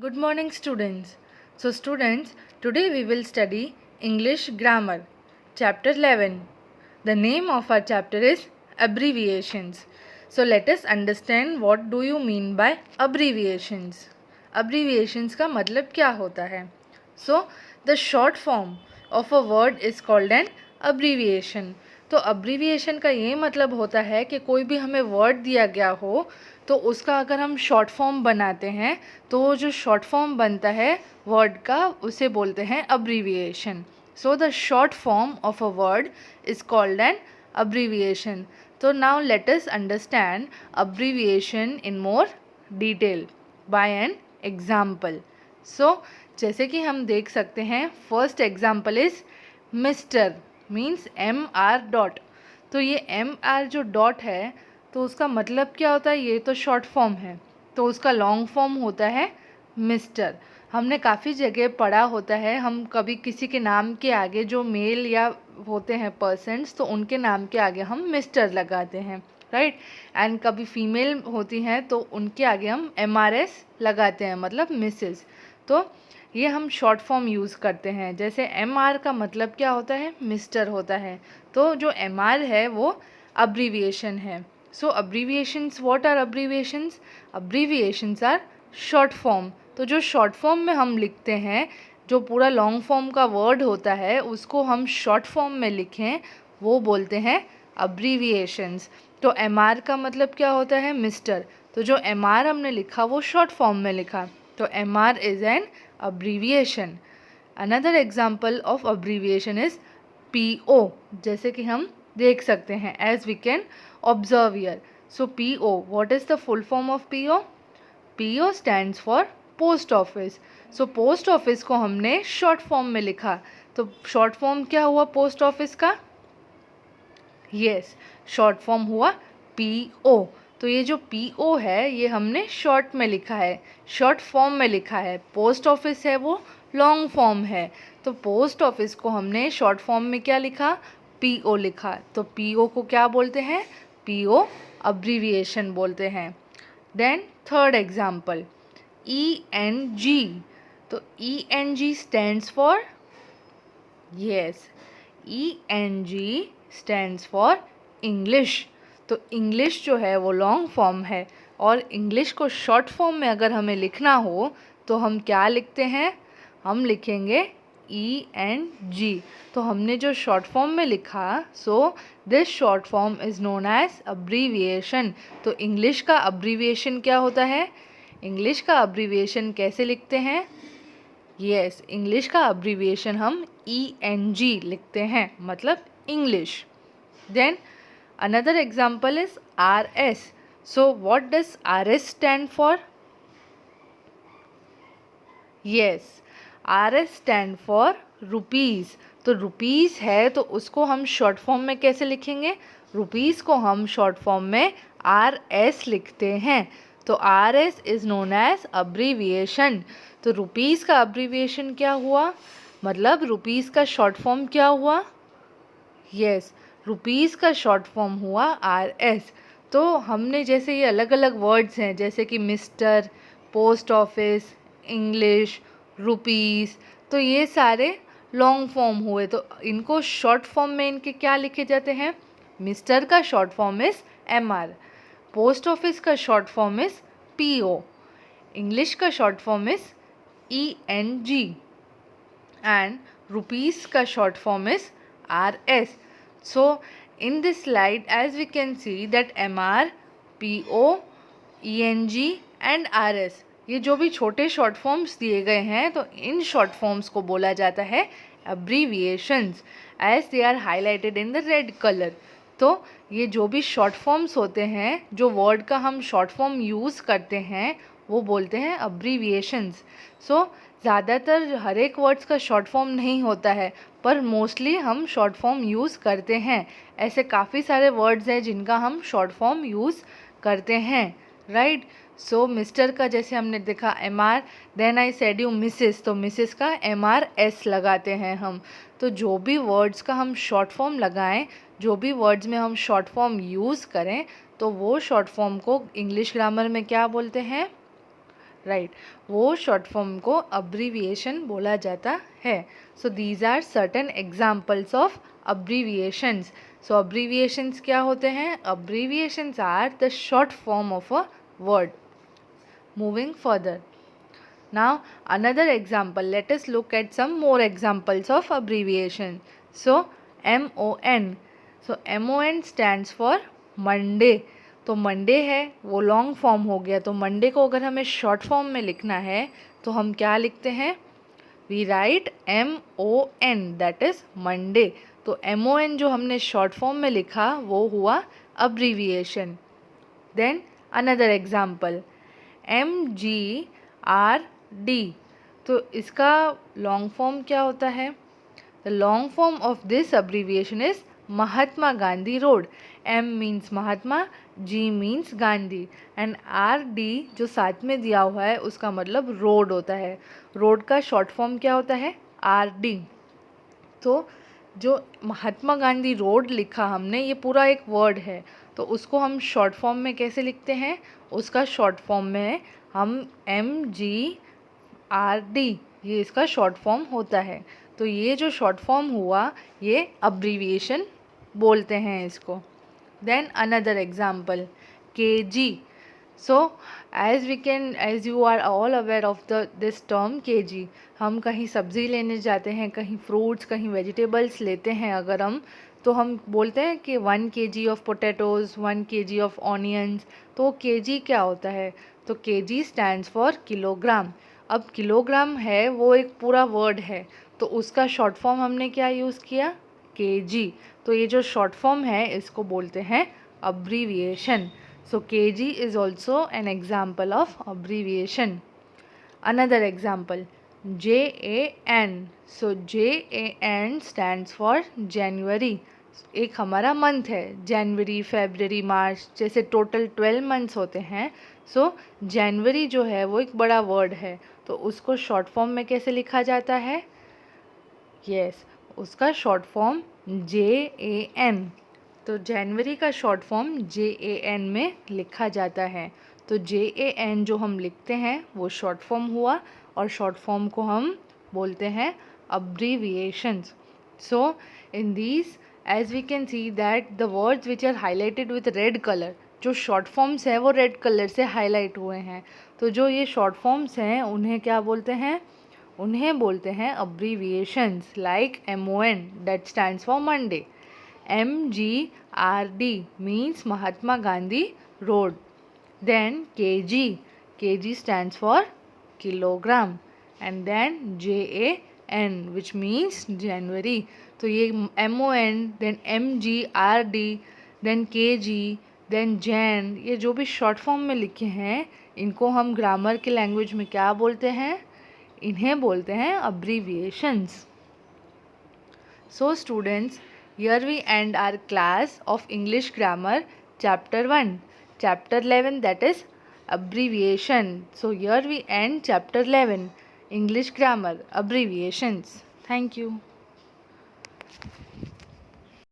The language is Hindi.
Good morning, students. So, students, today we will study English grammar, chapter 11. The name of our chapter is abbreviations. So, let us understand what do you mean by abbreviations. Abbreviations का मतलब क्या होता है? So, the short form of a word is called an abbreviation. तो अब्रीविएशन का ये मतलब होता है कि कोई भी हमें वर्ड दिया गया हो तो उसका अगर हम शॉर्ट फॉर्म बनाते हैं तो जो शॉर्ट फॉर्म बनता है वर्ड का उसे बोलते हैं abbreviation. So the short form of a word is called an abbreviation. तो now let us understand abbreviation in more detail by an example. So जैसे कि हम देख सकते हैं, first example is mister means MR dot. तो ये MR जो डॉट है तो उसका मतलब क्या होता है? ये तो शॉर्ट फॉर्म है, तो उसका लॉन्ग फॉर्म होता है मिस्टर. हमने काफ़ी जगह पढ़ा होता है, हम कभी किसी के नाम के आगे जो मेल या होते हैं पर्सन्स तो उनके नाम के आगे हम मिस्टर लगाते हैं, राइट. एंड कभी फीमेल होती हैं तो उनके आगे हम MRS लगाते हैं, मतलब मिसेस. तो ये हम शॉर्ट फॉर्म यूज़ करते हैं. जैसे MR का मतलब क्या होता है? मिस्टर होता है. तो जो MR है वो अब्रीविएशन है. So abbreviations, what are abbreviations? Abbreviations are short form. तो जो शॉर्ट फॉर्म में हम लिखते हैं, जो पूरा लॉन्ग फॉर्म का वर्ड होता है उसको हम शॉर्ट फॉर्म में लिखें, वो बोलते हैं अब्रीविएशंस. तो MR का मतलब क्या होता है? मिस्टर. तो जो MR हमने लिखा वो शॉर्ट फॉर्म में लिखा, तो MR is an abbreviation. Another example of abbreviation is PO. जैसे कि हम देख सकते हैं, as we can observe here. So PO, what is the full form of PO? PO stands for post office. So post office को हमने short form में लिखा, तो short form क्या हुआ post office का? Yes, short form हुआ PO. तो ये जो PO है ये हमने शॉर्ट में लिखा है, शॉर्ट फॉर्म में लिखा है. पोस्ट ऑफिस है वो लॉन्ग फॉर्म है, तो पोस्ट ऑफिस को हमने शॉर्ट फॉर्म में क्या लिखा? PO लिखा. तो PO को क्या बोलते हैं? PO अब्रीविएशन बोलते हैं. Then third example ENG. तो ENG stands for, yes, ENG stands for English. तो इंग्लिश जो है वो लॉन्ग फॉर्म है, और इंग्लिश को शॉर्ट फॉर्म में अगर हमें लिखना हो तो हम क्या लिखते हैं? हम लिखेंगे ENG. तो हमने जो शॉर्ट फॉर्म में लिखा, so this short form is known as abbreviation. तो इंग्लिश का अब्रीविएशन क्या होता है? इंग्लिश का अब्रीविएशन कैसे लिखते हैं? यस, इंग्लिश का अब्रीविएशन हम ENG लिखते हैं, मतलब English. Then another example is RS. So what does RS stand for? Yes, RS stand for rupees. तो रुपीज़ है तो उसको हम शॉर्ट फॉर्म में कैसे लिखेंगे? रुपीज़ को हम शॉर्ट फॉर्म में RS लिखते हैं. तो RS is known as abbreviation. तो रुपीज़ का अब्रीविएशन क्या हुआ? मतलब रुपीज़ का शॉर्ट फॉर्म क्या हुआ? यस, रुपीज़ का शॉर्ट फॉर्म हुआ RS. तो हमने जैसे ये अलग अलग वर्ड्स हैं, जैसे कि mister, post office, English, rupees, तो ये सारे लॉन्ग फॉर्म हुए. तो इनको शॉर्ट फॉर्म में इनके क्या लिखे जाते हैं? मिस्टर का short form is MR, post office का short form is PO, English का short form is ENG, and rupees का short form is RS. So in this slide, as we can see that MR, PO, ENG and RS, ये जो भी छोटे शॉर्ट फॉर्म्स दिए गए हैं तो इन शॉर्ट फॉर्म्स को बोला जाता है abbreviations, as they are highlighted in the red colour. तो ये जो भी शॉर्ट फॉर्म्स होते हैं, जो वर्ड का हम शॉर्ट फॉर्म यूज़ करते हैं, वो बोलते हैं अब्रीविएशंस. सो ज़्यादातर हर एक वर्ड्स का शॉर्ट फॉर्म नहीं होता है, पर मोस्टली हम शॉर्ट फॉर्म यूज़ करते हैं. ऐसे काफ़ी सारे वर्ड्स हैं जिनका हम शॉर्ट फॉर्म यूज़ करते हैं, राइट. सो मिस्टर का जैसे हमने देखा MR, then I said you Mrs, तो मिसेस का MRS लगाते हैं हम. तो जो भी वर्ड्स का हम शॉर्ट फॉर्म लगाएं, जो भी वर्ड्स में हम शॉर्ट फॉर्म यूज़ करें, तो वो शॉर्ट फॉर्म को इंग्लिश ग्रामर में क्या बोलते हैं? राइट, वो शॉर्ट फॉर्म को अब्रीविएशन बोला जाता है. So these are certain examples of abbreviations. So abbreviations क्या होते हैं? Abbreviations are the short form of a word. Moving further, now another example, let us look at some more examples of abbreviation. So MON, so MON stands for Monday. तो मंडे है वो लॉन्ग फॉर्म हो गया, तो मंडे को अगर हमें शॉर्ट फॉर्म में लिखना है तो हम क्या लिखते हैं? We write MON, that is Monday. तो MON जो हमने शॉर्ट फॉर्म में लिखा वो हुआ abbreviation. Then another example MGRD, तो इसका लॉन्ग फॉर्म क्या होता है? The long form of this abbreviation is Mahatma Gandhi road. M means Mahatma, G means Gandhi, and RD जो साथ में दिया हुआ है उसका मतलब रोड होता है. रोड का शॉर्ट फॉर्म क्या होता है? RD. तो जो महात्मा गांधी रोड लिखा हमने, ये पूरा एक वर्ड है, तो उसको हम शॉर्ट फॉर्म में कैसे लिखते हैं? उसका शॉर्ट फॉर्म में हम MGRD, ये इसका शॉर्ट फॉर्म होता है. तो ये जो शॉर्ट फॉर्म हुआ ये अब्रीविएशन बोलते हैं इसको. Then another example KG. So as you are all aware of this term KG, हम कहीं सब्ज़ी लेने जाते हैं, कहीं फ्रूट्स, कहीं वेजिटेबल्स लेते हैं अगर हम, तो हम बोलते हैं कि 1 kg of potatoes, 1 kg of onions. तो KG क्या होता है? तो KG स्टैंड्स फॉर किलोग्राम. अब किलोग्राम है वो एक पूरा वर्ड है, तो उसका शॉर्ट फॉर्म हमने क्या यूज़ किया? KG. तो ये जो शॉर्ट फॉर्म है इसको बोलते हैं abbreviation. So KG is also an example of abbreviation. Another example, JAN. So JAN stands for January. एक हमारा मंथ है, जनवरी, फरवरी, मार्च, जैसे टोटल 12 मंथ्स होते हैं. सो जनवरी जो है वो एक बड़ा वर्ड है, तो उसको शॉर्ट फॉर्म में कैसे लिखा जाता है? यस, उसका शॉर्ट फॉर्म JAN. तो जनवरी का शॉर्ट फॉर्म JAN में लिखा जाता है. तो JAN जो हम लिखते हैं वो शॉर्ट फॉर्म हुआ, और शॉर्ट फॉर्म को हम बोलते हैं abbreviations. So in these as we can see that the words which are highlighted with red colour, जो शॉर्ट फॉर्म्स हैं वो रेड कलर से हाईलाइट हुए हैं. तो जो ये शॉर्ट फॉर्म्स हैं उन्हें क्या बोलते हैं? उन्हें बोलते हैं abbreviations. Like MON, that stands for Monday. MGRD means Mahatma Gandhi Road. Then KG stands for kilogram. And then JAN which means January. तो ये MON, then MGRD, then KG, then JAN, ये जो भी शॉर्ट फॉर्म में लिखे हैं इनको हम ग्रामर के लैंग्वेज में क्या बोलते हैं? इन्हें बोलते हैं अब्रीविएशंस. So students, here we end our class of English Grammar Chapter 1. Chapter 11, that is Abbreviation. So here we end Chapter 11, English Grammar, Abbreviations. Thank you.